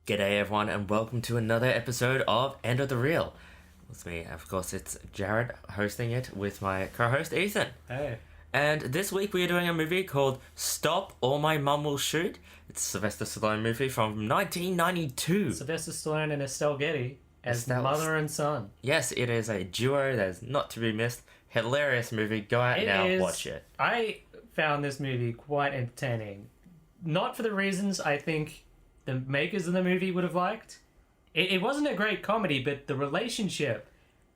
G'day everyone and welcome to another episode of End of the Reel. With me, of course, it's Jared hosting it with my co-host Ethan. Hey. And this week we are doing a movie called Stop or My Mum Will Shoot. It's a Sylvester Stallone movie from 1992. Sylvester Stallone and Estelle Getty as mother and son. Yes, it is a duo that's not to be missed. Hilarious movie. Go out now, watch it. I found this movie quite entertaining. Not for the reasons I think the makers of the movie would have liked. It wasn't a great comedy, but the relationship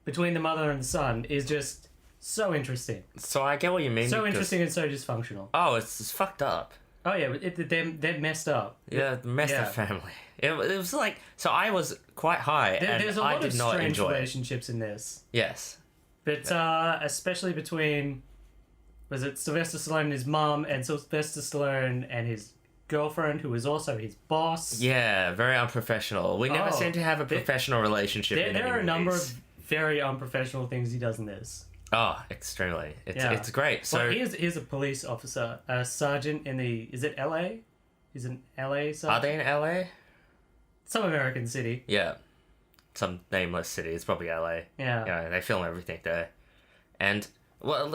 between the mother and the son is just so interesting. So I get what you mean. So interesting and so dysfunctional. Oh, it's fucked up. Oh yeah, they're messed up. Yeah, the messed up family. It was like, so I was quite high There's a lot I did of not strange enjoy relationships in this. Yes. But especially between, was it Sylvester Stallone and his mum, and Sylvester Stallone and his girlfriend, who was also his boss. Yeah, very unprofessional. We never seem to have a professional relationship in There are a movies. number of very unprofessional things he does in this. Oh, extremely. It's great. So well, here's a police officer, a sergeant in the, is it LA? Is it LA sergeant? are they in LA? Some American city. Yeah. Some nameless city. It's probably LA. Yeah. You know, they film everything there. And, well,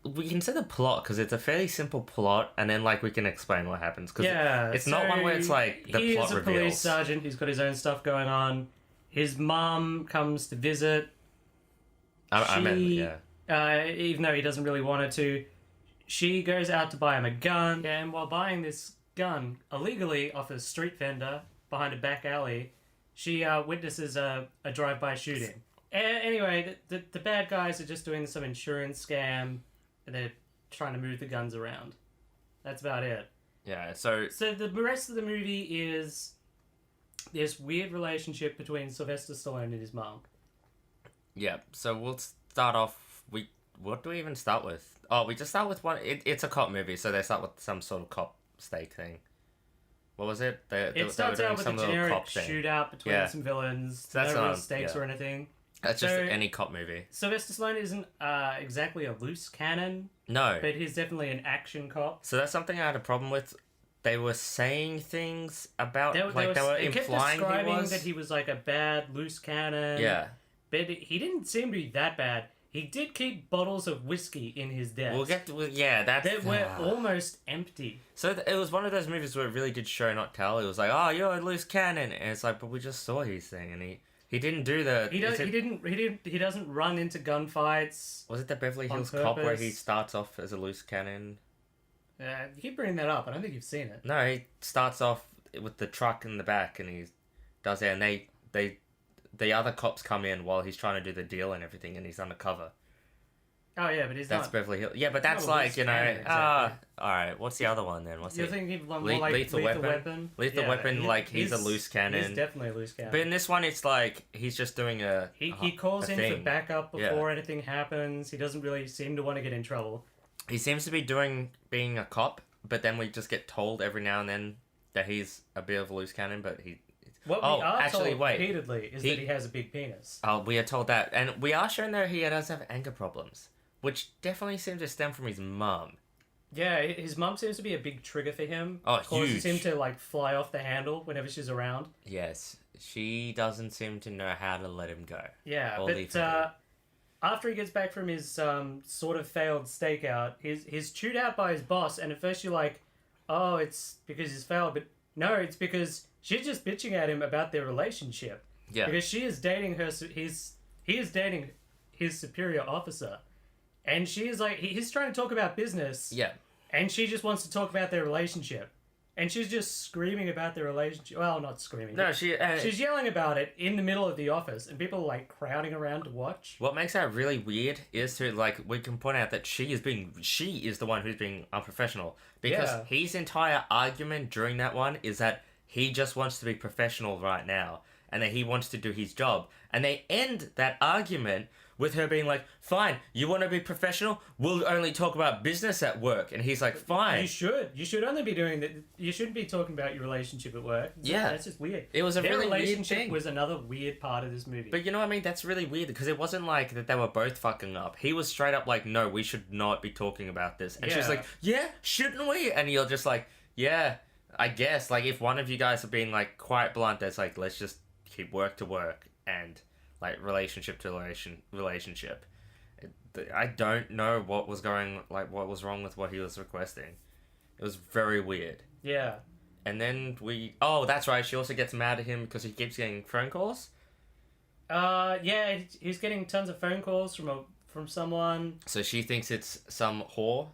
we can say the plot, because it's a fairly simple plot, and then, like, we can explain what happens. Because it's not one where it's, like, the plot reveals. He's a police sergeant. He's got his own stuff going on. His mum comes to visit. Even though he doesn't really want her to, she goes out to buy him a gun. And while buying this gun illegally off a street vendor behind a back alley, she witnesses a drive-by shooting. Anyway, the bad guys are just doing some insurance scam, and they're trying to move the guns around. That's about it. Yeah, so the rest of the movie is this weird relationship between Sylvester Stallone and his mom. Yeah, so we'll start off. What do we even start with? Oh, we just start with one. It's a cop movie, so they start with some sort of cop stake thing. What was it? It starts out with a generic shootout between some villains. So no real stakes or anything. That's just any cop movie. Sylvester Stallone isn't exactly a loose cannon. No. But he's definitely an action cop. So that's something I had a problem with. They were saying things about, they were implying kept describing that he was like a bad loose cannon. Yeah. But he didn't seem to be that bad. He did keep bottles of whiskey in his desk. That were almost empty. So it was one of those movies where it really did show not tell. It was like, oh, you're a loose cannon, and it's like, but we just saw his thing, and he didn't do the. He doesn't run into gunfights. Was it the Beverly Hills Cop where he starts off as a loose cannon? You keep bringing that up. I don't think you've seen it. No, he starts off with the truck in the back, and he does it, and the other cops come in while he's trying to do the deal and everything, and he's undercover. Oh yeah, but that's Beverly Hills. Yeah, but that's like, you know, exactly. Alright, what's the other one then? You're thinking more like Lethal Weapon? Lethal Weapon, like he's a loose cannon. He's definitely a loose cannon. But in this one, it's like, he's just doing He calls in for backup before anything happens. He doesn't really seem to want to get in trouble. He seems to be being a cop, but then we just get told every now and then that he's a bit of a loose cannon, but he... What we are told repeatedly is that he has a big penis. Oh, we are told that. And we are shown that he does have anger problems, which definitely seem to stem from his mum. Yeah, his mum seems to be a big trigger for him. Oh, causes him to, like, fly off the handle whenever she's around. Yes, she doesn't seem to know how to let him go. Yeah, but after he gets back from his sort of failed stakeout, he's chewed out by his boss, and at first you're like, oh, it's because he's failed, but no, it's because she's just bitching at him about their relationship. Yeah. Because she is dating he is dating his superior officer. And she is like, he's trying to talk about business. Yeah. And she just wants to talk about their relationship. And she's just screaming about their relationship. Well, not screaming. No, she's yelling about it in the middle of the office. And people are like crowding around to watch. What makes that really weird is to, like, we can point out that she is the one who's being unprofessional. Because his entire argument during that one is that he just wants to be professional right now. And that he wants to do his job. And they end that argument with her being like, fine, you want to be professional? We'll only talk about business at work. And he's like, fine. You should. You should only be doing that. You shouldn't be talking about your relationship at work. That's just weird. It was a Their really weird relationship thing. was another weird part of this movie. But you know what I mean? That's really weird because it wasn't like that they were both fucking up. He was straight up like, no, we should not be talking about this. And she was like, yeah, shouldn't we? And you're just like, yeah, I guess, like, if one of you guys are being, like, quite blunt, that's like, let's just keep work to work and, like, relationship to relationship. I don't know what was what was wrong with what he was requesting. It was very weird. Yeah. And then oh, that's right, she also gets mad at him because he keeps getting phone calls. Yeah, he's getting tons of phone calls from someone. So she thinks it's some whore.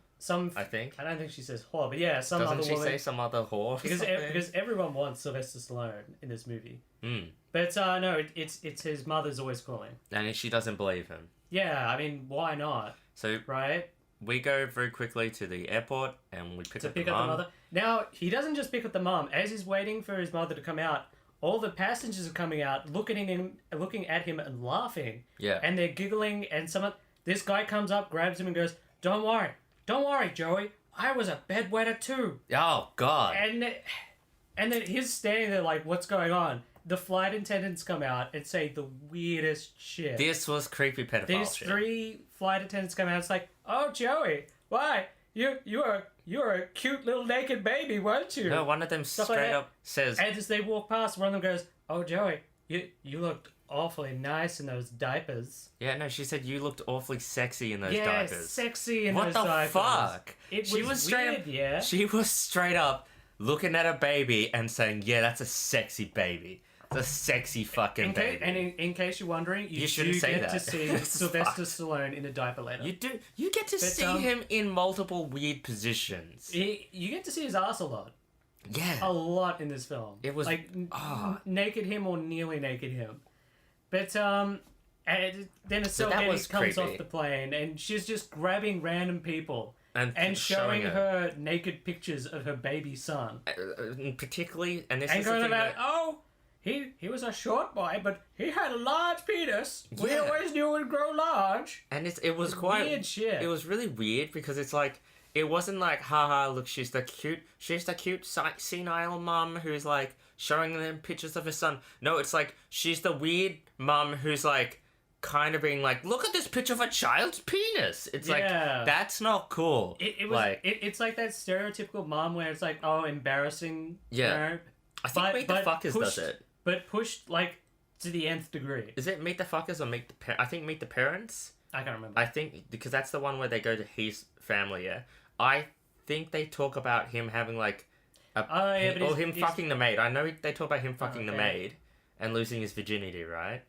I think. I don't think she says whore, but yeah, some Doesn't other she woman. say some other whore? Because everyone wants Sylvester Stallone in this movie. Mm. But no, it's his mother's always calling. And she doesn't believe him. Yeah, I mean, why not? So right. We go very quickly to the airport and we pick up the mother. Now, he doesn't just pick up the mom. As he's waiting for his mother to come out, all the passengers are coming out, looking at him and laughing. Yeah. And they're giggling, and this guy comes up, grabs him and goes, Don't worry, Joey. I was a bedwetter too. Oh, God. And then he's standing there like, what's going on? The flight attendants come out and say the weirdest shit. This was creepy pedophile These shit. 3 flight attendants come out. It's like, oh, Joey, why? You were a cute little naked baby, weren't you? No, one of them straight up says... And as they walk past, one of them goes, oh, Joey, you looked awfully nice in those diapers. Yeah, no, she said you looked awfully sexy in those yeah, diapers. Sexy in those diapers. What the fuck? She was straight up, yeah. She was straight up looking at a baby and saying, yeah, that's a sexy baby. It's a sexy fucking baby. And in case you're wondering, you shouldn't say get that. to see Sylvester Stallone in a diaper later. You do. You get to see him in multiple weird positions. You get to see his ass a lot. Yeah. A lot in this film. It was... like, naked him or nearly naked him. But, and then Estelle Getty comes off the plane, and she's just grabbing random people and showing her naked pictures of her baby son. Particularly, and this and is going the thing about, that... he was a short boy, but he had a large penis. Yeah. We always knew it would grow large. And it was quite... weird shit. It was really weird, because it's like... It wasn't like, haha, look, she's the cute senile mum who's like showing them pictures of her son. No, it's like she's the weird mum who's like kind of being like, look at this picture of a child's penis. It's like, that's not cool. It was like, it's like that stereotypical mum where it's like, oh, embarrassing. Yeah. You know? I think Meet the Fuckers does it. But pushed like to the nth degree. Is it Meet the Fuckers or I think Meet the Parents? I can't remember. I think because that's the one where they go to his family, yeah. I think they talk about him having like him fucking the maid. I know they talk about him fucking the maid and losing his virginity, right?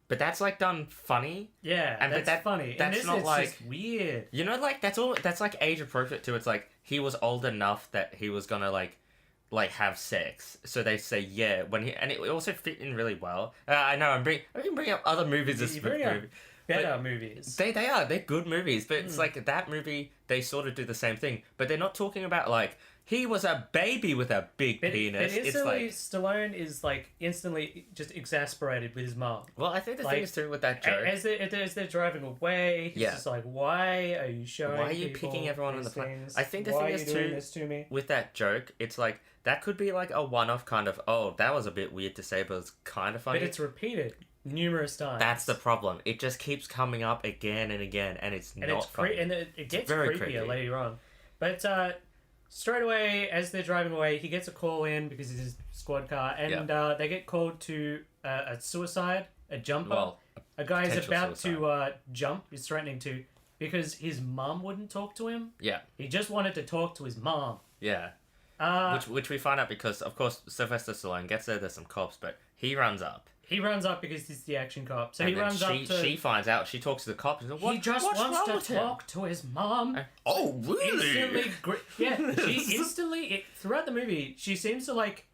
But that's like done funny. Yeah, and that's funny. That's and not like just weird. You know, like that's like age appropriate too. It's like he was old enough that he was gonna like have sex. So they say and it also fit in really well. I know I can bring up other movies this movie. Better movies. They're good movies, but it's like that movie, they sort of do the same thing, but they're not talking about like he was a baby with a big penis. But instantly, Stallone is like instantly just exasperated with his mom. Well, I think the thing is too with that joke. As they're driving away, he's just like, "Why are you showing? Why are you picking everyone on the plane?" I think the thing is too with that joke. It's like that could be like a one-off kind of. Oh, that was a bit weird to say, but it's kind of funny. But it's repeated numerous times. That's the problem. It just keeps coming up again and again, and it's not funny. And it gets creepier later on. But straight away, as they're driving away, he gets a call in because it's his squad car, and they get called to a suicide, a jumper. Well, a guy is about to jump, he's threatening to, because his mum wouldn't talk to him. Yeah. He just wanted to talk to his mom. Yeah. Which we find out because, of course, Sylvester Stallone gets there, there's some cops, but he runs up. He runs up because he's the action cop. So he runs up to... She finds out. She talks to the cops. And he just wants to talk to his mom. Oh, really? She instantly... Throughout the movie, she seems to, like,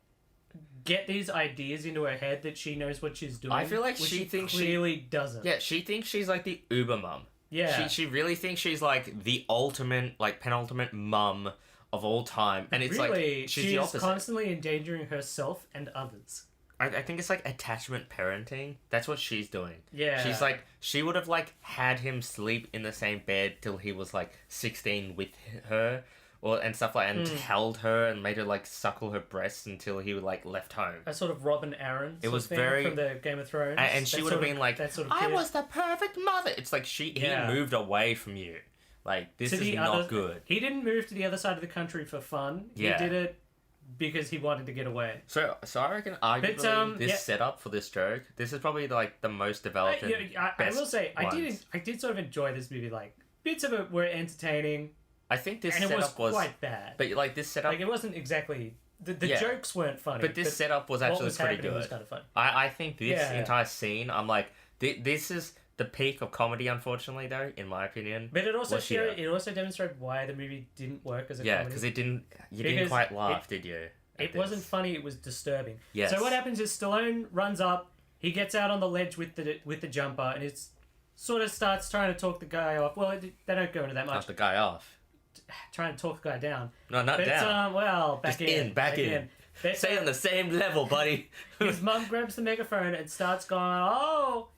get these ideas into her head that she knows what she's doing. I feel like she thinks clearly doesn't. Yeah, she thinks she's, like, the uber mum. Yeah. She really thinks she's, like, the ultimate, like, penultimate mum of all time. And it's really, like... She's the opposite. Constantly endangering herself and others. I think it's like attachment parenting. That's what she's doing. Yeah. She's like, she would have like had him sleep in the same bed till he was like 16 with her and stuff like and held her and made her like suckle her breasts until he like left home. A sort of Robin Aaron it was thing very from the Game of Thrones. And she would have been like, I was the perfect mother. It's like he moved away from you. Like this is not good. He didn't move to the other side of the country for fun. Yeah. He did it because he wanted to get away. So I reckon arguably this setup for this joke, this is probably like the most developed. I will say ones. I did sort of enjoy this movie. Like bits of it were entertaining. I think this and setup it was quite bad. But like this setup, like it wasn't exactly the jokes weren't funny. But this setup was actually pretty good. Was kind of fun. I think this entire scene, I'm like, this is the peak of comedy, unfortunately, though, in my opinion. But it also demonstrated why the movie didn't work as a comedy. Because you didn't quite laugh, did you? It wasn't funny. It was disturbing. Yes. So what happens is Stallone runs up. He gets out on the ledge with the jumper, and it sort of starts trying to talk the guy off. Well, they don't go into that much. Not the guy off. Trying to talk the guy down. No, not down. Back in. Stay on the same level, buddy. His mum grabs the megaphone and starts going, "Oh,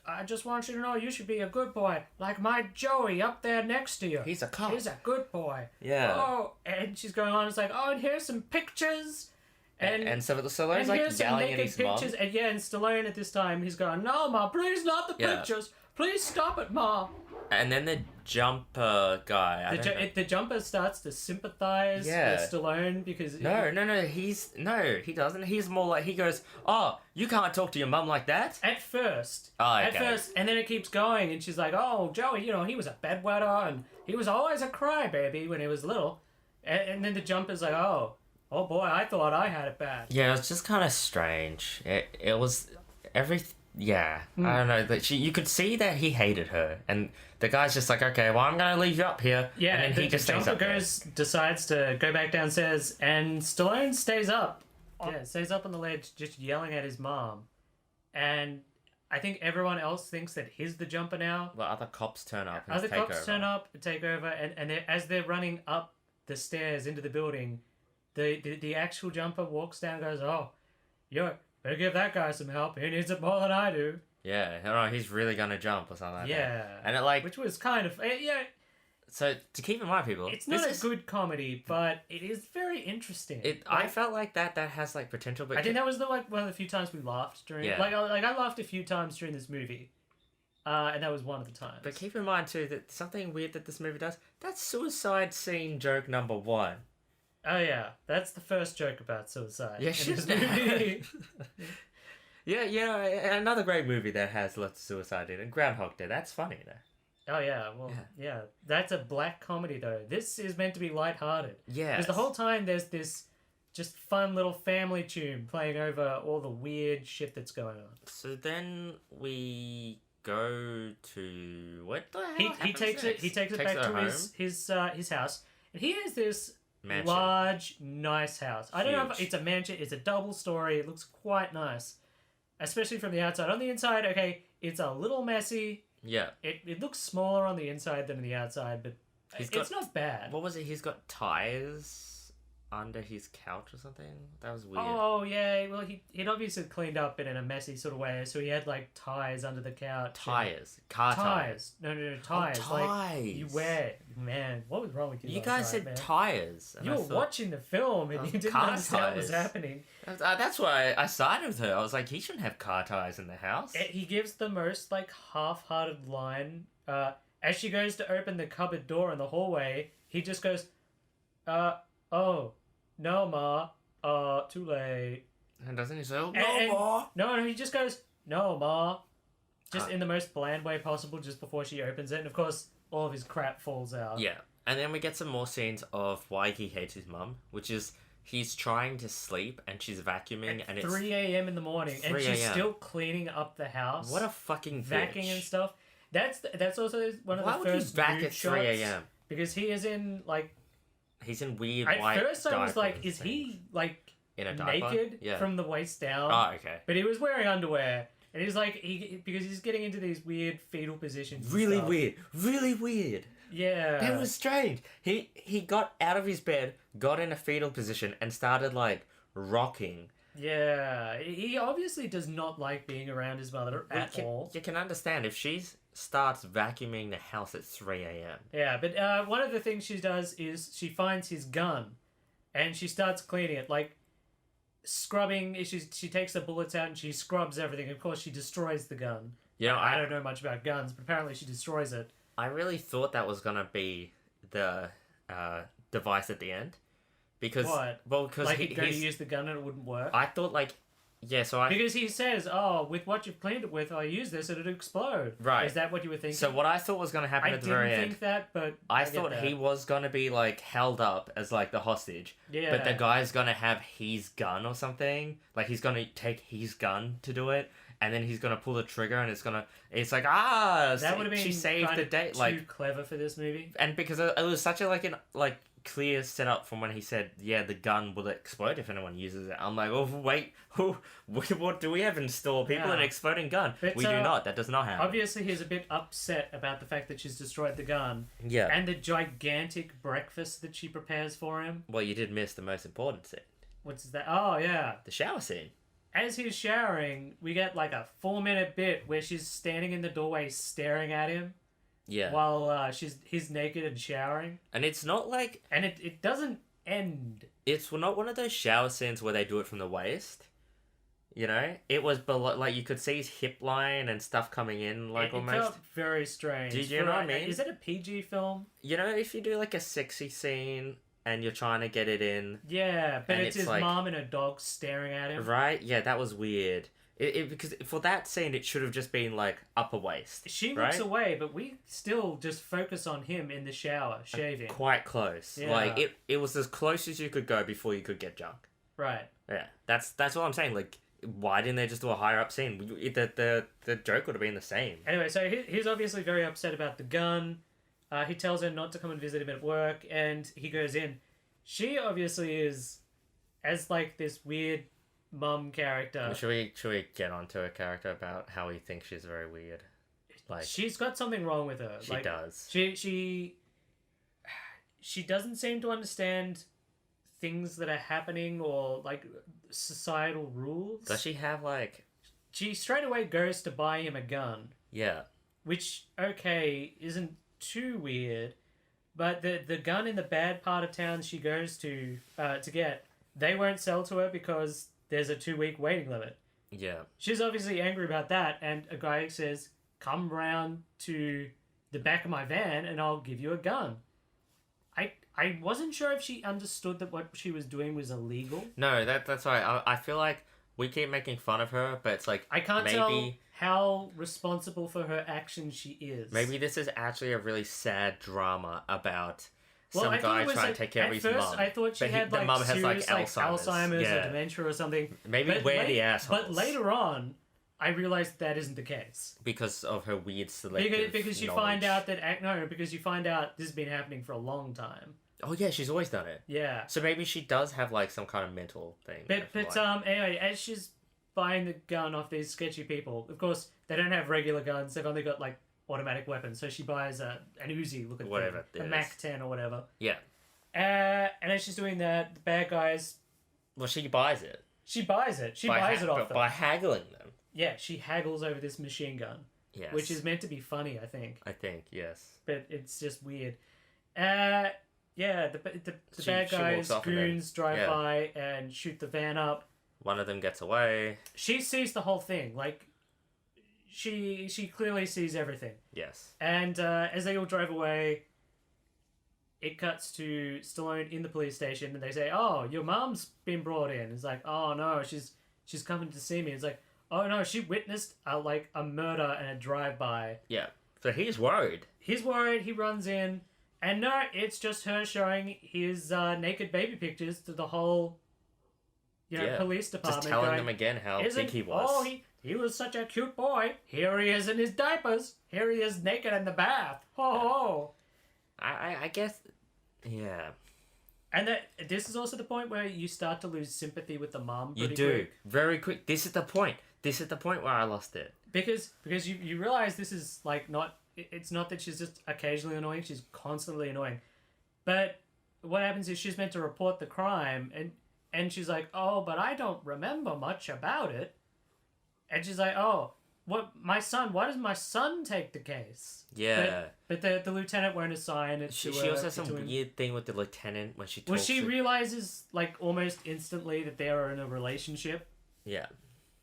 I just want you to know you should be a good boy, like my Joey up there next to you. He's a cop. He's a good boy." Yeah. Oh, and she's going on. It's like, "Oh, and here's some pictures." And so Stallone's like yelling at his mum. And and Stallone at this time, he's going, "No, Ma, please not the pictures. Please stop it, Ma." And then the jumper guy. The jumper starts to sympathize with Stallone because he doesn't. He's more like he goes, "Oh, you can't talk to your mum like that." At first, and then it keeps going, and she's like, "Oh, Joey, he was a bedwetter, and he was always a crybaby when he was little." And then the jumper's like, "Oh boy, I thought I had it bad." Yeah, it was just kind of strange. It was I don't know. That you could see that he hated her, and the guy's just like, "Okay, well, I'm gonna leave you up here." Yeah, and then he just stays up. Decides to go back downstairs, and Stallone stays up. Stays up on the ledge, just yelling at his mom, and I think everyone else thinks that he's the jumper now. Well, other cops turn up. Turn up and take over, and as they're running up the stairs into the building, the actual jumper walks down, and goes, "Oh, better give that guy some help. He needs it more than I do." Yeah, I don't know, he's really gonna jump or something like that. Yeah. And which was kind of... So, to keep in mind, people... It's not a good comedy, but it is very interesting. I felt like that has, like, potential, but... I think that was, one of the few times we laughed during... Yeah. I laughed a few times during this movie. And that was one of the times. But keep in mind, too, that something weird that this movie does, that's suicide scene joke number 1. Oh, yeah. That's the first joke about suicide in this movie. Yeah, another great movie that has lots of suicide in it. Groundhog Day. That's funny, though. Oh, yeah. Well, yeah. That's a black comedy, though. This is meant to be lighthearted. Yeah. Because the whole time there's this just fun little family tune playing over all the weird shit that's going on. So then we go to... What the hell He takes it back to his house. And he has this... mansion. Large, nice house. I don't know if it's a mansion. It's a double story. It looks quite nice, especially from the outside. On the inside, okay, it's a little messy. Yeah. It looks smaller on the inside than on the outside, but it's not bad. What was it? He's got tires under his couch or something? That was weird. Oh, yeah. Well, he'd obviously cleaned up it in a messy sort of way, so he had, like, ties under the couch. Tires? Car tires? No, tires. Oh, ties. Like, you wear... Man, what was wrong with you? You guys said tires. You were watching the film and you didn't understand what was happening. That's why I sided with her. I was like, he shouldn't have car tires in the house. He gives the most, like, half-hearted line. As she goes to open the cupboard door in the hallway, he just goes, "Oh, no, Ma. Too late." And doesn't he say, "No, Ma"? No, he just goes, "No, Ma." Just in the most bland way possible, just before she opens it. And, of course, all of his crap falls out. Yeah. And then we get some more scenes of why he hates his mum, which is he's trying to sleep and she's vacuuming and it's 3 a.m. in the morning and she's still cleaning up the house. What a fucking vacuuming bitch. And stuff. That's also one of the first Why would you vac at 3 a.m.? Because he is in, like... He's in weird white diapers. At first I was like, is he, like, in a diaper? Naked from the waist down? Oh, okay. But he was wearing underwear. And he's like, because he's getting into these weird fetal positions. Really weird. Yeah. That was strange. He got out of his bed, got in a fetal position, and started, like, rocking. Yeah. He obviously does not like being around his mother at all. You can understand if she starts vacuuming the house at 3 a.m. Yeah, but one of the things she does is she finds his gun, and she starts cleaning it, like, scrubbing. She takes the bullets out and she scrubs everything. Of course, she destroys the gun. You know, I don't know much about guns, but apparently she destroys it. I really thought that was gonna be the device at the end, Because What? because Like he'd go to use the gun and it wouldn't work. I thought like because he says, "Oh, with what you've cleaned it with, I use this and it'll explode." Right. Is that what you were thinking? So what I thought was going to happen at the very end. I didn't think that, but I thought he was going to be like held up as like the hostage. Yeah. But the guy's going to have his gun or something. Like he's going to take his gun to do it, and then he's going to pull the trigger, and it's like that would have been she saved the day. Too clever for this movie. And because it was such a clear setup from when he said, yeah, the gun will explode if anyone uses it. I'm like, oh, wait, what do we have in store? People an exploding gun. But, we do not. That does not happen. Obviously, he's a bit upset about the fact that she's destroyed the gun. Yeah. And the gigantic breakfast that she prepares for him. Well, you did miss the most important scene. What's that? Oh, yeah. The shower scene. As he's showering, we get like a 4-minute bit where she's standing in the doorway staring at him. Yeah. While he's naked and showering. And it's not like... And it doesn't end. It's not one of those shower scenes where they do it from the waist. You know? It was below... Like, you could see his hip line and stuff coming in, like, almost. It felt very strange. Did you know what I mean? Is it a PG film? You know, if you do, like, a sexy scene and you're trying to get it in... Yeah, but it's his mom and her dog staring at him. Right? Yeah, that was weird. Because for that scene, it should have just been like upper waist. She looks away, but we still just focus on him in the shower, shaving. Quite close. Yeah. Like it was as close as you could go before you could get junk. Right. Yeah, that's what I'm saying. Like, why didn't they just do a higher up scene? The joke would have been the same. Anyway, so he's obviously very upset about the gun. He tells her not to come and visit him at work, and he goes in. She obviously is as like this weird mum character. Should we get onto a character about how he thinks she's very weird? Like, she's got something wrong with her. She does. She doesn't seem to understand things that are happening or like societal rules. Does she have like? She straight away goes to buy him a gun. Yeah. Which isn't too weird, but the gun in the bad part of town she goes to get, they won't sell to her because there's a 2-week waiting limit. Yeah. She's obviously angry about that, and a guy says, come round to the back of my van and I'll give you a gun. I wasn't sure if she understood that what she was doing was illegal. No, that's right. I feel like we keep making fun of her, but it's like... I can't tell how responsible for her actions she is. Maybe this is actually a really sad drama about... Some guy trying to take care of his mum. I thought she had like mum has like Alzheimer's or dementia or something. Maybe we're the assholes. But later on, I realized that isn't the case. Because of her weird selective because you find out that... because you find out this has been happening for a long time. Oh yeah, she's always done it. Yeah. So maybe she does have like some kind of mental thing. But anyway, as she's buying the gun off these sketchy people, of course, they don't have regular guns. They've only got like automatic weapons, so she buys an Uzi looking whatever thing, a Mac 10 or whatever. Yeah. And as she's doing that, the bad guys... Well, she buys it. She buys it. She buys it off them. By haggling them. Yeah, she haggles over this machine gun. Yes. Which is meant to be funny, I think. Yes. But it's just weird. The bad guys, goons, drive by and shoot the van up. One of them gets away. She sees the whole thing. Like... She clearly sees everything. Yes. And as they all drive away, it cuts to Stallone in the police station, and they say, "Oh, your mom's been brought in." It's like, "Oh no, she's coming to see me." It's like, "Oh no, she witnessed a murder and a drive-by." Yeah. So he's worried. He's worried. He runs in, and no, it's just her showing his naked baby pictures to the whole, police department. Just telling them again how big he was. Oh, he was such a cute boy. Here he is in his diapers. Here he is naked in the bath. Ho ho. I guess, yeah. And this is also the point where you start to lose sympathy with the mum. You do. Quick. Very quick. This is the point. This is the point where I lost it. Because you realize this is like not... It's not that she's just occasionally annoying. She's constantly annoying. But what happens is she's meant to report the crime. And she's like, "Oh, but I don't remember much about it." And she's like, "Oh, why does my son take the case?" Yeah. But the lieutenant won't assign it to her. She also has some weird thing with the lieutenant when she talks. Well, she realizes, like, almost instantly that they are in a relationship. Yeah.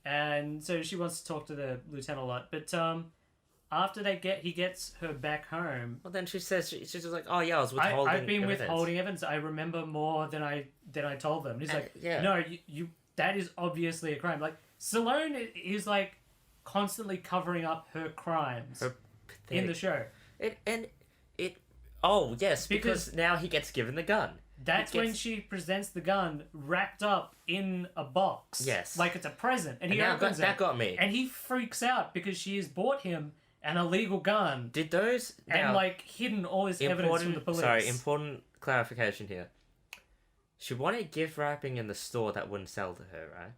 And so she wants to talk to the lieutenant a lot. But after he gets her back home. Well, then she says she's just like, oh yeah, I was withholding. I've been evidence. withholding evidence. I remember more than I told them. And he's like, yeah. no, you that is obviously a crime. Like Stallone is like constantly covering up her crimes in the show. Oh yes, because now he gets given the gun. That's when she presents the gun wrapped up in a box. Yes, like it's a present, and he opens it. That got me, and he freaks out because she has bought him an illegal gun. Did those and like hidden all this evidence from the police? Sorry, important clarification here. She wanted gift wrapping in the store that wouldn't sell to her, right?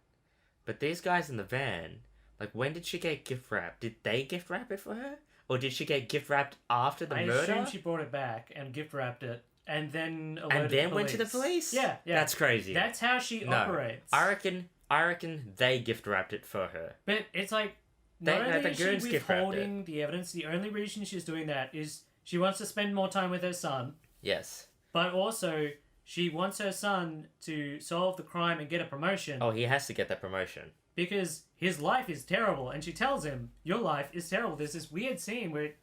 But these guys in the van, like, when did she get gift wrapped? Did they gift wrap it for her? Or did she get gift wrapped after the murder? I assume she brought it back and gift wrapped it, and then went to the police. Yeah. That's crazy. That's how she operates. I reckon they gift wrapped it for her. But it's like not only is she withholding the evidence, the only reason she's doing that is she wants to spend more time with her son. Yes. But also she wants her son to solve the crime and get a promotion. Oh, he has to get that promotion. Because his life is terrible, and she tells him, your life is terrible. There's this weird scene where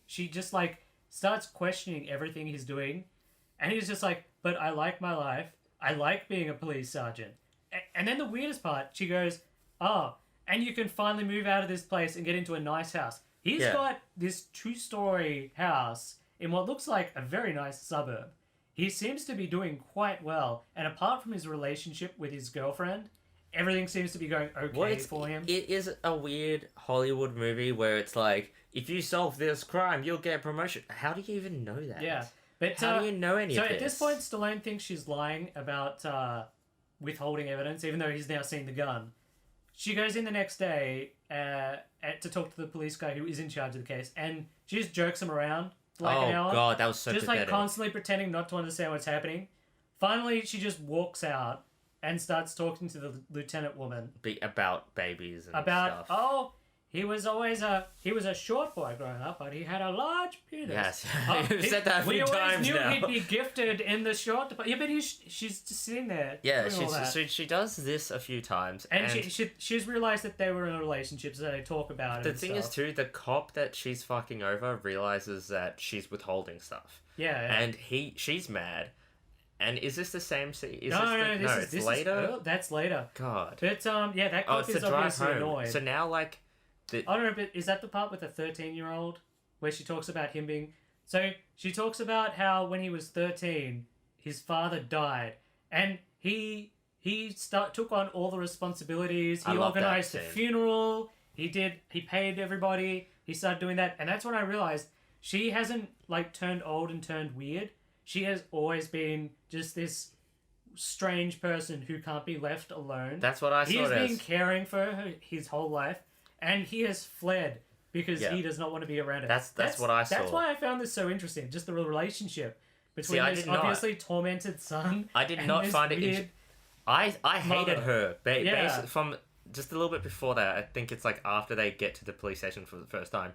she just like starts questioning everything he's doing, and he's just like, but I like my life. I like being a police sergeant. And then the weirdest part, she goes, oh, and you can finally move out of this place and get into a nice house. He's got this 2-story house in what looks like a very nice suburb. He seems to be doing quite well, and apart from his relationship with his girlfriend, everything seems to be going okay for him. It is a weird Hollywood movie where it's like, if you solve this crime, you'll get a promotion. How do you even know that? Yeah. But, how do you know any of this? So at this point, Stallone thinks she's lying about withholding evidence, even though he's now seen the gun. She goes in the next day to talk to the police guy who is in charge of the case, and she just jerks him around for like an hour. Oh god, that was so just pathetic. Like constantly pretending not to understand what's happening. Finally, she just walks out and starts talking to the lieutenant woman about babies and stuff. Oh, he was a short boy growing up, but he had a large penis. Yes, you've said that a few times now. We always knew he'd be gifted in the short. Yeah, but she's just sitting there. Yeah, she does this a few times, and she's realized that they were in a relationship, so they talk about it. The thing is too, the cop that she's fucking over realizes that she's withholding stuff. Yeah. And she's mad. And is this the same scene? No, this is later. That's later. God. But that cop is obviously annoyed. So now, like, I don't know, but is that the part with the 13-year-old where she talks about him being? So she talks about how when he was 13, his father died, and he took on all the responsibilities. He organized the funeral. He paid everybody. He started doing that, and that's when I realized she hasn't like turned old and turned weird. She has always been just this strange person who can't be left alone. That's what I saw. He's been caring for her his whole life, and he has fled because he does not want to be around her. That's what I saw. That's why I found this so interesting. Just the relationship between this obviously tormented son. I did not find it. I hated her. From just a little bit before that, I think it's like after they get to the police station for the first time,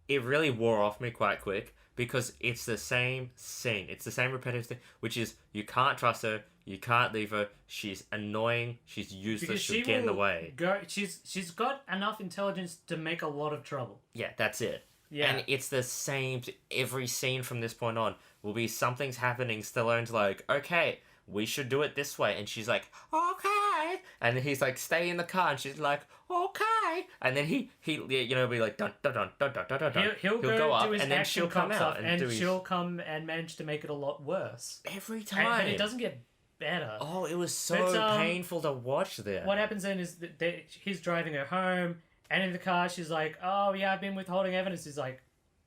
it really wore off me quite quick. Because it's the same scene. It's the same repetitive thing, which is you can't trust her, you can't leave her, she's annoying, she's useless, she'll get in the way. She's got enough intelligence to make a lot of trouble. Yeah, that's it. Yeah. And it's the same, every scene from this point on will be something's happening, Stallone's like, okay, we should do it this way. And she's like, okay. And then he's like, stay in the car. And she's like, okay. And then he be like, dun, dun, dun, dun, dun, dun, dun. He'll go up, and then she'll come out. And she'll come and manage to make it a lot worse. Every time. But it doesn't get better. Oh, it was so painful to watch that. What happens then is that he's driving her home. And in the car, she's like, oh, yeah, I've been withholding evidence. He's like,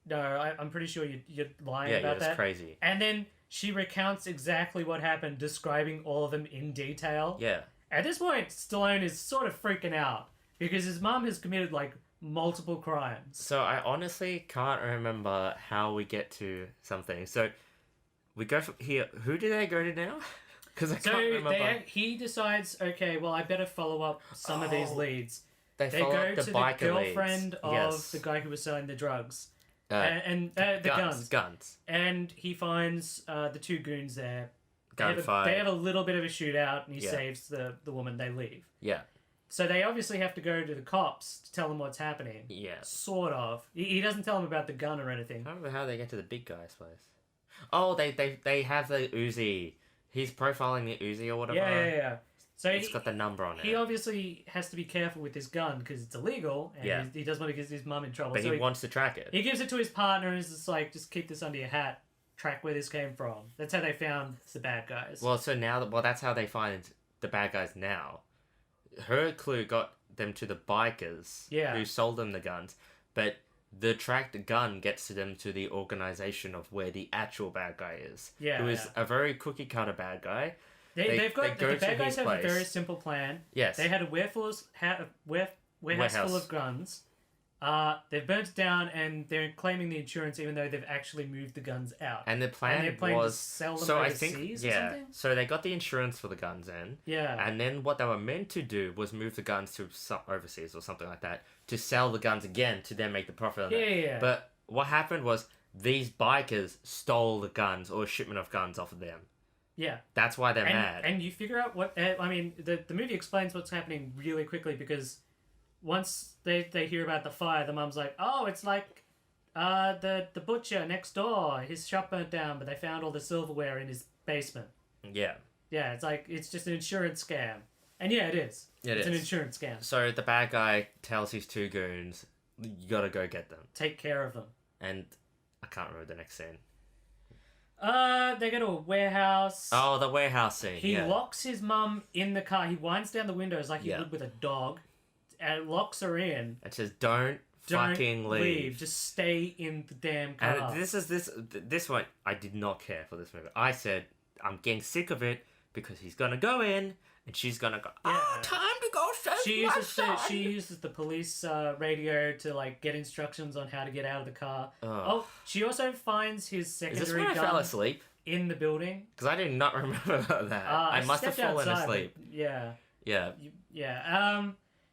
no, I'm pretty sure you're lying about that. Yeah, it's crazy. And then she recounts exactly what happened, describing all of them in detail. Yeah. At this point, Stallone is sort of freaking out because his mum has committed, like, multiple crimes. So I honestly can't remember how we get to something. So we go from here. Who do they go to now? Because I can't remember. He decides, okay, well, I better follow up some of these leads. They go to the girlfriend of the guy who was selling the drugs. And the guns. And he finds the two goons there. They have a little bit of a shootout, and he saves the woman. They leave. Yeah. So they obviously have to go to the cops to tell them what's happening. Yeah. Sort of. He doesn't tell them about the gun or anything. I don't remember how they get to the big guy's place. Oh, they have the Uzi. He's profiling the Uzi or whatever. Yeah. So it's got the number on it. He obviously has to be careful with his gun because it's illegal, and he doesn't want to get his mum in trouble. But so he wants to track it. He gives it to his partner and is just like, just keep this under your hat, track where this came from. That's how they found the bad guys. Well, so now, that's how they find the bad guys now. Her clue got them to the bikers who sold them the guns, but the tracked gun gets to them to the organization of where the actual bad guy is. Who is a very cookie cutter bad guy. The bad guys have a very simple plan. Yes. They had a warehouse full of guns. They've burnt it down and they're claiming the insurance even though they've actually moved the guns out. And the plan was to sell them overseas or something? So they got the insurance for the guns in. Yeah. And then what they were meant to do was move the guns to overseas or something like that to sell the guns again to then make the profit on it. Yeah. But what happened was these bikers stole the guns or a shipment of guns off of them. Yeah. That's why they're mad. And you figure out what... I mean, the movie explains what's happening really quickly because once they hear about the fire, the mum's like, oh, it's like the butcher next door. His shop burnt down, but they found all the silverware in his basement. Yeah. Yeah, it's like, it's just an insurance scam. And yeah, it is. It's an insurance scam. So the bad guy tells his two goons, you gotta go get them. Take care of them. And I can't remember the next scene. They go to a warehouse. Oh, the warehouse scene. He locks his mum in the car. He winds down the windows like he would with a dog. And locks her in. And says, don't fucking leave. Just stay in the damn car. And this one, I did not care for this movie. I said, I'm getting sick of it because he's gonna go in and she's gonna go, time to go save my son. She uses the police radio to like get instructions on how to get out of the car. She also finds his secondary gun. Is this when I fell asleep? In the building. Because I did not remember that. I must have fallen asleep. Yeah.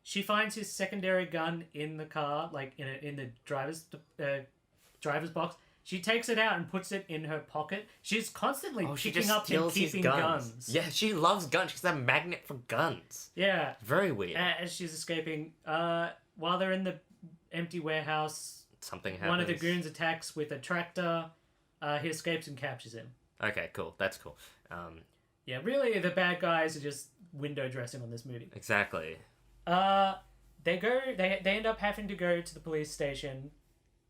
She finds his secondary gun in the car, like in the driver's box. She takes it out and puts it in her pocket. She's constantly picking up and keeping guns. Yeah, she loves guns. She's a magnet for guns. Yeah. Very weird. As she's escaping, while they're in the empty warehouse, something happens. One of the goons attacks with a tractor. He escapes and captures him. Okay, cool. That's cool. Yeah, really, the bad guys are just window dressing on this movie. Exactly. They end up having to go to the police station.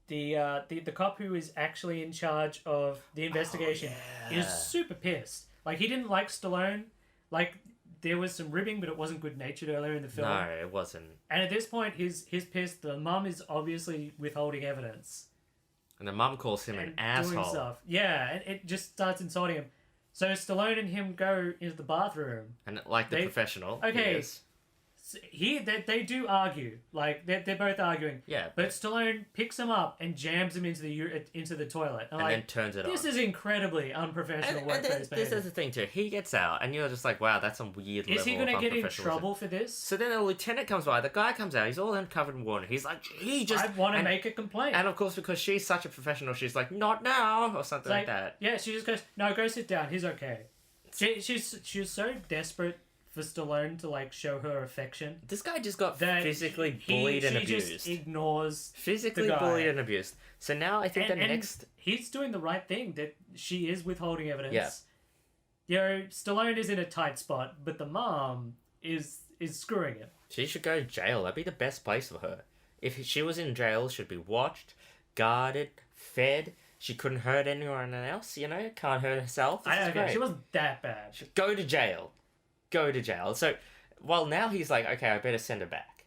The cop who is actually in charge of the investigation is super pissed. Like, he didn't like Stallone. Like, there was some ribbing, but it wasn't good-natured earlier in the film. No, it wasn't. And at this point, he's pissed. The mum is obviously withholding evidence. And the mum calls him an asshole. Stuff. Yeah, and it just starts insulting him. So Stallone and him go into the bathroom. And like the professional. Okay. Yes. Here, they do argue. Like, they're both arguing. Yeah. But Stallone picks him up and jams him into the toilet. And then turns it on. This is incredibly unprofessional workplace behavior. This is the thing, too. He gets out, and you're just like, wow, that's some weird level of unprofessionalism. Is he going to get in trouble for this? So then a lieutenant comes by. The guy comes out. He's all uncovered in water. He's like, I want to make a complaint. And, of course, because she's such a professional, she's like, not now, or something like that. Yeah, she just goes, no, go sit down. He's okay. She's so desperate for Stallone to like show her affection. This guy just got physically bullied and abused. She just ignores physically bullied and abused. So now I think next he's doing the right thing. That she is withholding evidence. Yeah. You know, Stallone is in a tight spot, but the mom is screwing him. She should go to jail. That'd be the best place for her. If she was in jail, she'd be watched, guarded, fed. She couldn't hurt anyone else. You know, can't hurt herself. She wasn't that bad. She'd go to jail. So, well, now he's like, okay, I better send her back.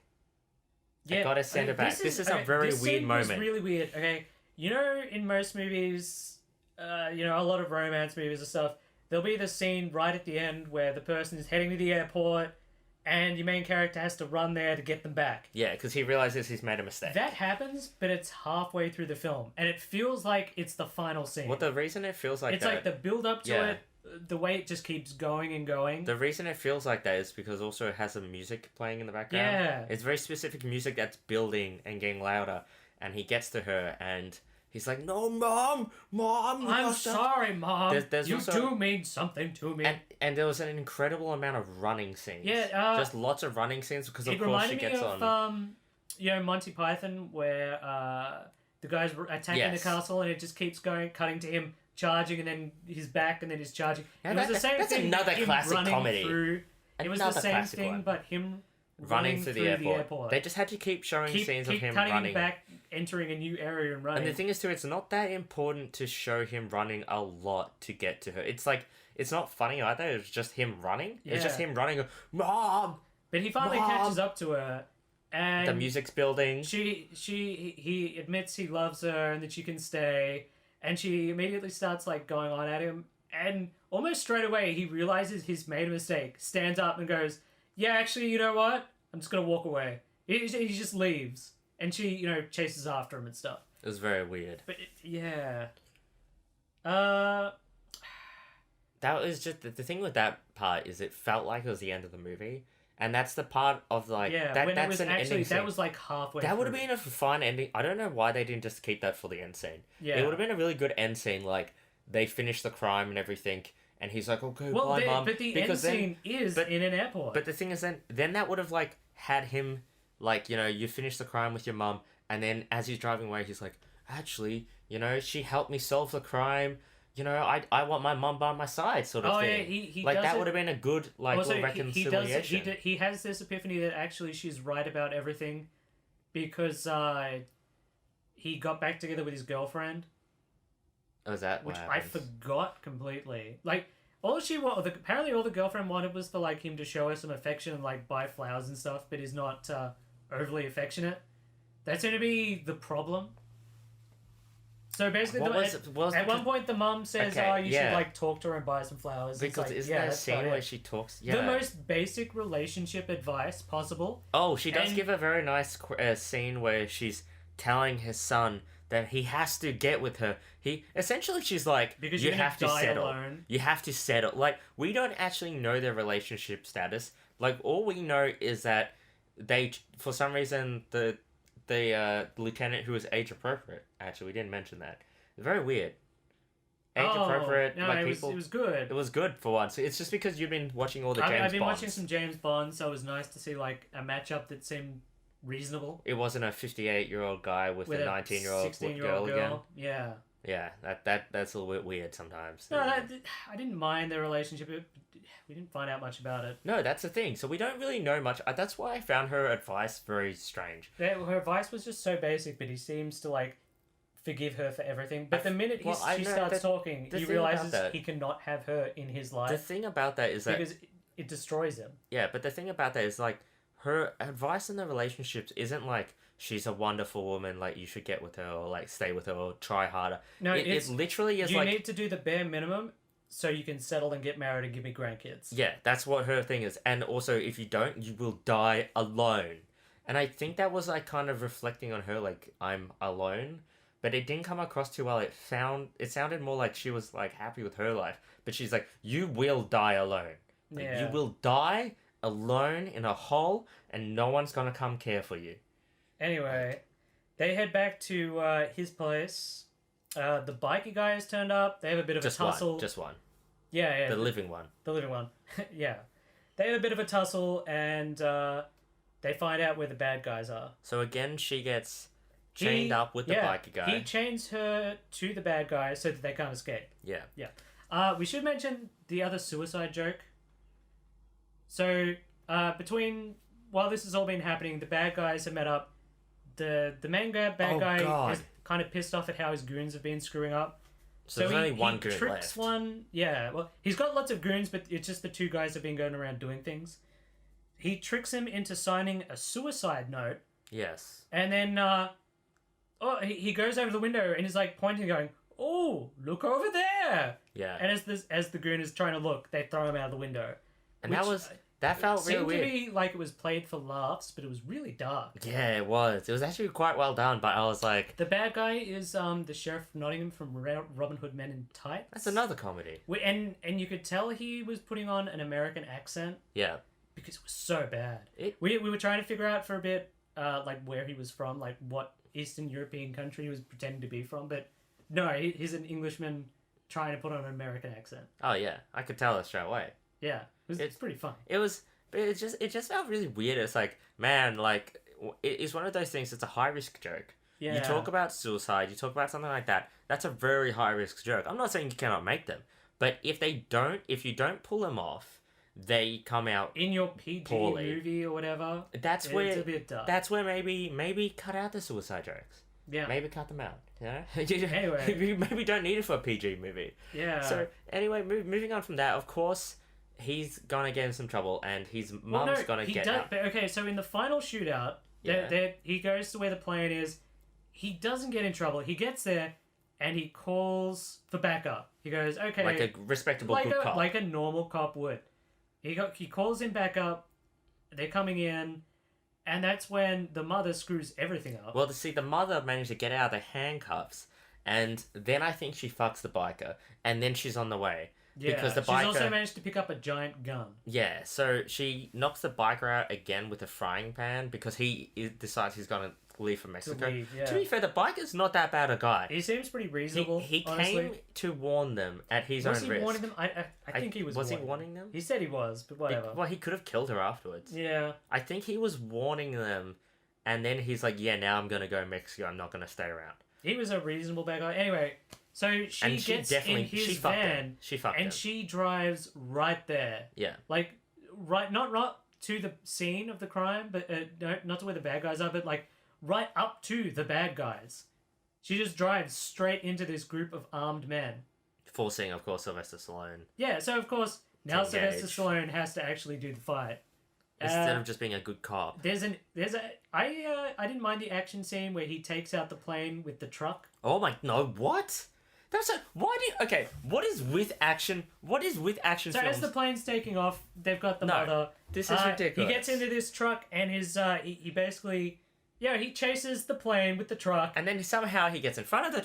I gotta send her back. This is a very weird moment. This is really weird. Okay, you know, in most movies, a lot of romance movies and stuff, there'll be the scene right at the end where the person is heading to the airport and your main character has to run there to get them back. Yeah, because he realizes he's made a mistake. That happens, but it's halfway through the film, and it feels like it's the final scene. Well, the reason it feels like it's like the build-up to it, the way it just keeps going and going. The reason it feels like that is because also it has some music playing in the background. Yeah. It's very specific music that's building and getting louder, and he gets to her, and He's like, no, Mom! Mom! I'm sorry, Mom. There's you also, do mean something to me. And there was an incredible amount of running scenes. Yeah, just lots of running scenes because, of course, she gets on... It reminded me of, Monty Python, where the guys were attacking the castle and it just keeps cutting to him charging and then he's back and then he's charging. Yeah, it was the same that's thing. Another classic comedy. It was the same thing, one. But him running through the airport. They just had to keep showing scenes of him running. Cutting back, entering a new area and running. And the thing is, too, it's not that important to show him running a lot to get to her. It's like, it's not funny either. It's just him running. Yeah. It's just him running, Mom! But he finally catches up to her. And the music's building. He admits he loves her and that she can stay. And she immediately starts, like, going on at him. And almost straight away, he realizes he's made a mistake. Stands up and goes, yeah, actually, you know what? I'm just going to walk away. He just leaves. And she, chases after him and stuff. It was very weird. But, yeah. That was just... The thing with that part is it felt like it was the end of the movie. And that's the part of, like... Yeah, that's an ending scene. That was, like, halfway That would have been a fun ending. I don't know why they didn't just keep that for the end scene. Yeah. It would have been a really good end scene, like, they finish the crime and everything... And he's like, okay, bye, Mum. But the end scene is in an airport. But the thing is, then that would have, like, had him, like, you finish the crime with your mum, and then as he's driving away, he's like, actually, she helped me solve the crime. I want my mum by my side, sort of thing. Yeah, he like, does that it. would have been a good, like, also, reconciliation. He has this epiphany that actually she's right about everything because he got back together with his girlfriend. Oh, is that which I forgot completely. Like, apparently all the girlfriend wanted was for, like, him to show her some affection and, like, buy flowers and stuff, but he's not overly affectionate. That's going to be the problem. So basically, at one point the mum says, you should, like, talk to her and buy some flowers. Because isn't there a scene where she talks... Yeah. The most basic relationship advice possible. Oh, she does give a very nice scene where she's telling his son... that he has to get with her. Essentially, she's like, because you have to settle. Alone. You have to settle. Like, we don't actually know their relationship status. Like, all we know is that they, for some reason, the lieutenant who was age appropriate. Actually, we didn't mention that. Very weird. Age appropriate. No, like it was good. It was good for once. It's just because you've been watching all the James Bonds. I've been watching some James Bonds, so it was nice to see, like, a matchup that seemed reasonable. It wasn't a 58-year-old guy with a 19-year-old 16-year-old girl again. Yeah. Yeah, that's a little bit weird sometimes. No, I didn't mind their relationship. We didn't find out much about it. No, that's the thing. So we don't really know much. That's why I found her advice very strange. Her advice was just so basic, but he seems to, like, forgive her for everything. But the minute she starts talking, he realizes he cannot have her in his life. The thing about that is that... because it destroys him. Yeah, but the thing about that is, like, her advice in the relationships isn't like she's a wonderful woman, like you should get with her or like stay with her or try harder. No, it literally is you like... You need to do the bare minimum so you can settle and get married and give me grandkids. Yeah, that's what her thing is. And also, if you don't, you will die alone. And I think that was like kind of reflecting on her, like, I'm alone. But it didn't come across too well. It sounded more like she was like happy with her life. But she's like, you will die alone. Like, yeah. You will die alone in a hole and no one's gonna come care for you. Anyway, they head back to his place. The biker guy has turned up. They have a bit of a tussle. Just one. Yeah. The living one. The living one. Yeah. They have a bit of a tussle and they find out where the bad guys are. So again, she gets chained up with the biker guy. He chains her to the bad guy so that they can't escape. Yeah. Yeah. We should mention the other suicide joke. So, while this has all been happening, the bad guys have met up. The main bad guy is kind of pissed off at how his goons have been screwing up. So there's only one goon tricks left. One, yeah. Well, he's got lots of goons, but it's just the two guys that have been going around doing things. He tricks him into signing a suicide note. Yes. And then, he goes over the window and he's like pointing, going, "Oh, look over there!" Yeah. And as the goon is trying to look, they throw him out the window. And that felt really weird. It seemed to be like it was played for laughs, but it was really dark. Yeah, it was. It was actually quite well done, but I was like... The bad guy is the Sheriff of Nottingham from Robin Hood Men in Tights. That's another comedy. And you could tell he was putting on an American accent. Yeah. Because it was so bad. We were trying to figure out for a bit, like, where he was from, like, what Eastern European country he was pretending to be from, but no, he's an Englishman trying to put on an American accent. Oh yeah, I could tell that straight away. Yeah, it's pretty funny. But it just felt really weird. It's like, man, like it's one of those things. It's a high risk joke. Yeah. You talk about suicide. You talk about something like that. That's a very high risk joke. I'm not saying you cannot make them, but if you don't pull them off, they come out in your PG poorly. Movie or whatever. That's where it's a bit dark. That's where maybe cut out the suicide jokes. Yeah. Maybe cut them out. You know? Anyway. You maybe don't need it for a PG movie. Yeah. So anyway, moving on from that, of course, he's gonna get in some trouble, and his mum's gonna get out. But okay, so in the final shootout, he goes to where the plane is. He doesn't get in trouble. He gets there, and he calls for backup. He goes, okay, like a respectable good cop, like a normal cop would. He calls in backup. They're coming in. And that's when the mother screws everything up. Well, the mother managed to get out of the handcuffs, and then I think she fucks the biker, and then she's on the way. Yeah, because she's also managed to pick up a giant gun. Yeah, so she knocks the biker out again with a frying pan because he decides he's going to leave for Mexico. To be fair, the biker's not that bad a guy. He seems pretty reasonable. He came to warn them at his own risk. Was he warning them? I think he was. Was he warning them? He said he was, but whatever. Well, he could have killed her afterwards. Yeah. I think he was warning them, and then he's like, "Yeah, now I'm gonna go to Mexico. I'm not gonna stay around." He was a reasonable bad guy. Anyway, so she gets in his van, and she drives right there. Yeah. Like, not to the scene of the crime, but not to where the bad guys are, but like right up to the bad guys. She just drives straight into this group of armed men. Forcing, of course, Sylvester Stallone. Yeah, so of course, now Sylvester Stallone has to actually do the fight. Instead of just being a good cop. I didn't mind the action scene where he takes out the plane with the truck. Oh my, no, what? What is with action? What is with action films? So as the plane's taking off, they've got the mother. This is ridiculous. He gets into this truck and he basically... Yeah, he chases the plane with the truck. And then somehow he gets in front of the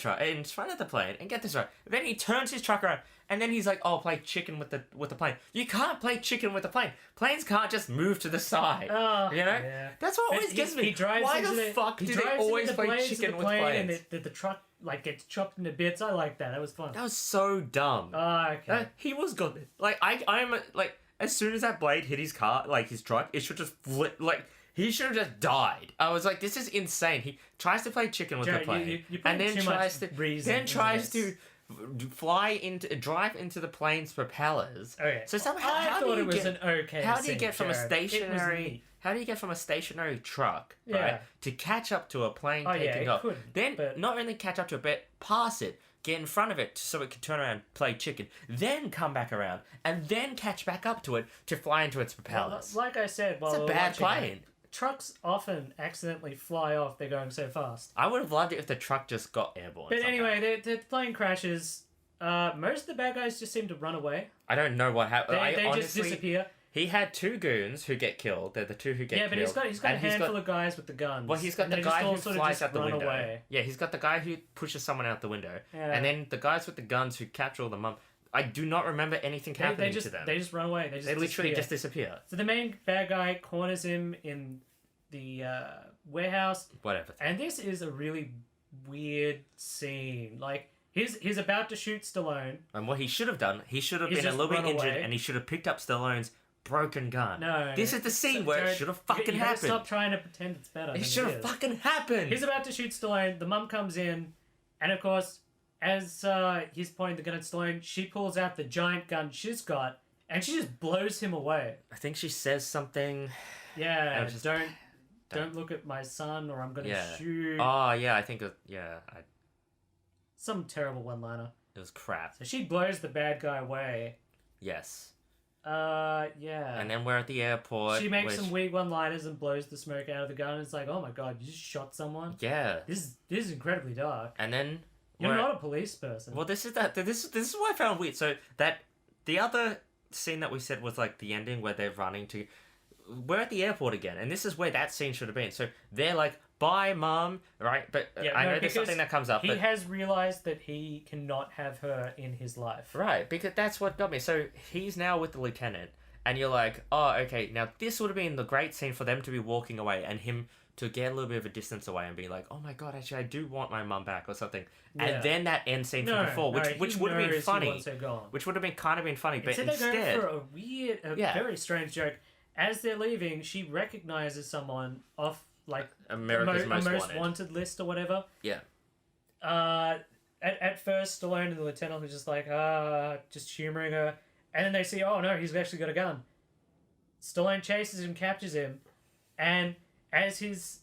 plane, and get this right. Then he turns his truck around, and then he's like, "Oh, play chicken with the plane." You can't play chicken with the plane. Planes can't just move to the side. You know? Yeah. That's what always gets me. Why the fuck do they always play chicken with planes? And the truck like gets chopped into bits. I like that. That was fun. That was so dumb. Oh, okay. He was good. Like I'm like, as soon as that blade hit his car, like his truck, it should just flip like. He should have just died. I was like, this is insane. He tries to play chicken with the plane, and then tries to drive into the plane's propellers. Okay. So somehow, How do you get from a stationary truck, right, to catch up to a plane taking off? Then not only catch up to it, but pass it. Get in front of it so it can turn around and play chicken. Then come back around and then catch back up to it to fly into its propellers. Like I said, it's a bad plane. Trucks often accidentally fly off. They're going so fast. I would have loved it if the truck just got airborne. But anyway, the plane crashes. Most of the bad guys just seem to run away. I don't know what happened. They honestly, just disappear. He had two goons who get killed. They're the two who get killed. Yeah, but he's got a handful of guys with the guns. Well, he's got the guy who flies out the window. Away. Yeah, he's got the guy who pushes someone out the window. Yeah. And then the guys with the guns who capture all the mum. I do not remember anything happening to them. They just run away. They literally just disappear. So the main bad guy corners him in the warehouse. Whatever. And this is a really weird scene. Like, he's about to shoot Stallone. And what he should have done, he should have been a little bit injured, and he should have picked up Stallone's broken gun. No. This is the scene where it should have fucking happened. Stop trying to pretend it's better. It should have fucking happened. He's about to shoot Stallone. The mum comes in, and of course, as he's pointing the gun at Stallone, she pulls out the giant gun she's got, and she just blows him away. I think she says something. Yeah, don't look at my son, or I'm gonna shoot. Oh yeah, I think some terrible one-liner. It was crap. So she blows the bad guy away. Yes. Yeah. And then we're at the airport. She makes some weird one-liners and blows the smoke out of the gun. It's like, oh my god, you just shot someone. Yeah. This is incredibly dark. And then you're not a police person. Well, this is what I found weird. So the other scene that we said was like the ending where they're running to. We're at the airport again, and this is where that scene should have been. So they're like, "Bye, Mum," right? But I know there's something that comes up. He has realized that he cannot have her in his life. Right, because that's what got me. So he's now with the lieutenant, And you're like, oh, okay, now this would have been the great scene for them to be walking away and him to get a little bit of a distance away and be like, oh my god, actually, I do want my mum back or something. Yeah. And then that end scene from before, which would have been funny. Which would have been kind of been funny, but instead... they go for a weird, very strange joke. As they're leaving, she recognizes someone off, like, America's Most Wanted list or whatever. Yeah. At first, Stallone and the lieutenant are just like, just humoring her. And then they see, oh no, he's actually got a gun. Stallone chases him, captures him, and as he's,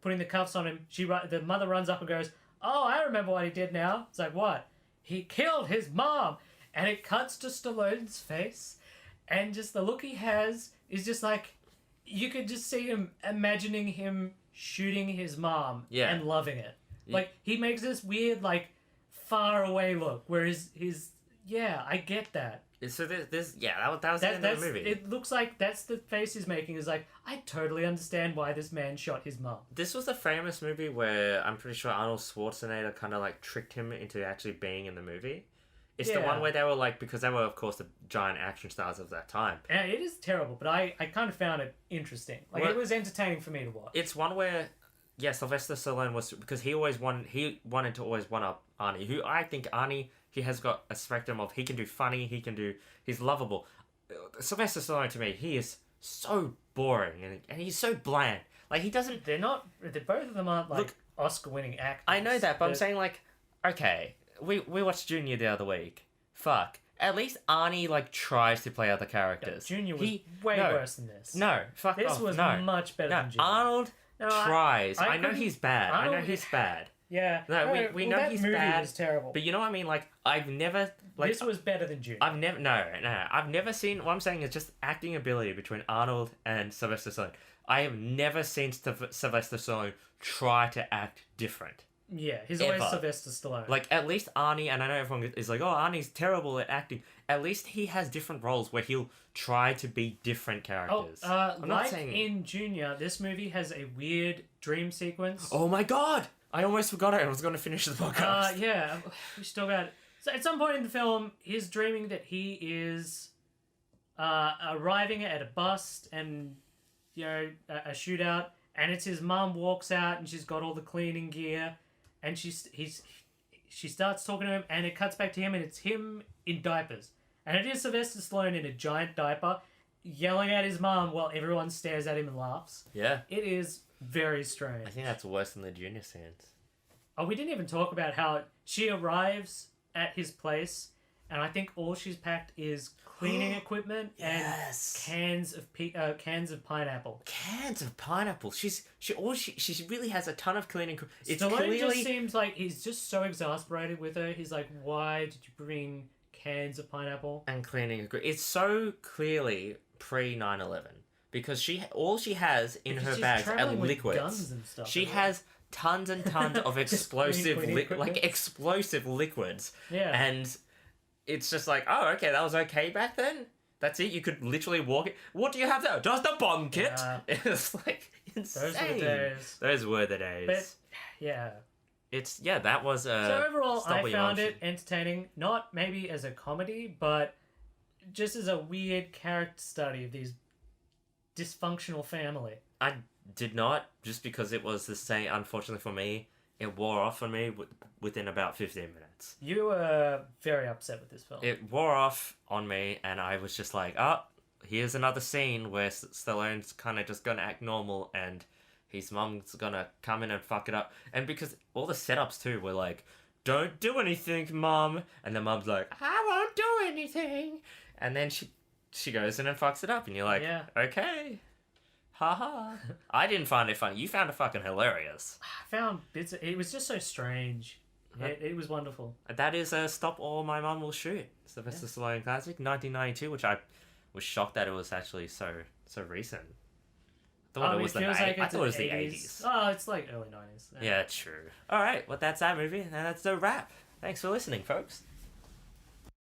putting the cuffs on him, the mother runs up and goes, oh, I remember what he did now. It's like, what? He killed his mom! And it cuts to Stallone's face, and just the look he has is just like, you could just see him imagining him shooting his mom and loving it. Yeah. Like, he makes this weird, like, far away look, where his I get that. So that was the end of the movie. It looks like that's the face he's making, is like, I totally understand why this man shot his mom. This was the famous movie where I'm pretty sure Arnold Schwarzenegger kind of like tricked him into actually being in the movie. It's the one where they were like, because they were of course the giant action stars of that time. Yeah, it is terrible, but I kind of found it interesting. Like, it was entertaining for me to watch. It's one where, Sylvester Stallone was, because he wanted to always one up Arnie, who I think Arnie, he has got a spectrum of, he can do funny, he's lovable. Sylvester Stallone, to me, he is so boring, and he's so bland. Like, he doesn't... both of them aren't, like, Oscar-winning actors. I know that, but I'm saying, like, okay, we watched Junior the other week. Fuck. At least Arnie, like, tries to play other characters. No, Junior was way worse than this. No, fuck this off. This was much better than Junior. Arnold tries. I know he's bad. I know he's bad. Yeah. No, we know he's bad. That movie was terrible. But you know what I mean? Like, I've never... Like, this was better than Junior. I've never seen... What I'm saying is just acting ability between Arnold and Sylvester Stallone. I have never seen Sylvester Stallone try to act different. Yeah, he's always Sylvester Stallone. Like, at least Arnie, and I know everyone is like, oh, Arnie's terrible at acting. At least he has different roles where he'll try to be different characters. I'm not saying... in Junior, this movie has a weird dream sequence. Oh my god! I almost forgot it. I was going to finish the podcast. Yeah, we should talk about it. So at some point in the film, he's dreaming that he is arriving at a bust and, a shootout, and it's his mum walks out and she's got all the cleaning gear, and she starts talking to him, and it cuts back to him, and it's him in diapers. And it is Sylvester Stallone in a giant diaper yelling at his mum while everyone stares at him and laughs. Yeah. It is very strange. I think that's worse than the Junior scenes. Oh, we didn't even talk about how she arrives at his place, and I think all she's packed is cleaning equipment and cans of pineapple. Cans of pineapple. She really has a ton of cleaning. It's Stallone clearly... just seems like he's just so exasperated with her. He's like, why did you bring cans of pineapple and cleaning? It's so clearly pre 9/11 because all she has in her bags are liquids. Guns and stuff, she has tons and tons of explosive explosive liquids. Yeah. And it's just like, oh, okay, that was okay back then? That's it? You could literally walk it. What do you have there? Just a bomb kit? Yeah. It's like insane. Those were the days. Those were the days. But, yeah. That was so overall, I found it entertaining. Not maybe as a comedy, but just as a weird character study of these dysfunctional family. I did not, just because it was the same, unfortunately for me, it wore off on me within about 15 minutes. You were very upset with this film. It wore off on me, and I was just like, here's another scene where Stallone's kind of just going to act normal, and his mum's going to come in and fuck it up. And because all the setups, too, were like, don't do anything, Mum. And the mum's like, I won't do anything. And then she goes in and fucks it up, and you're like, okay. Haha. I didn't find it funny. You found it fucking hilarious. I found bits it was just so strange. It was wonderful. That is Stop or My Mum Will Shoot. Sylvester Stallone classic, 1992, which I was shocked that it was actually so recent. I thought it was the 80s. Oh, it's like early 90s. Yeah, true. Alright, well that's that movie, and that's the wrap. Thanks for listening, folks.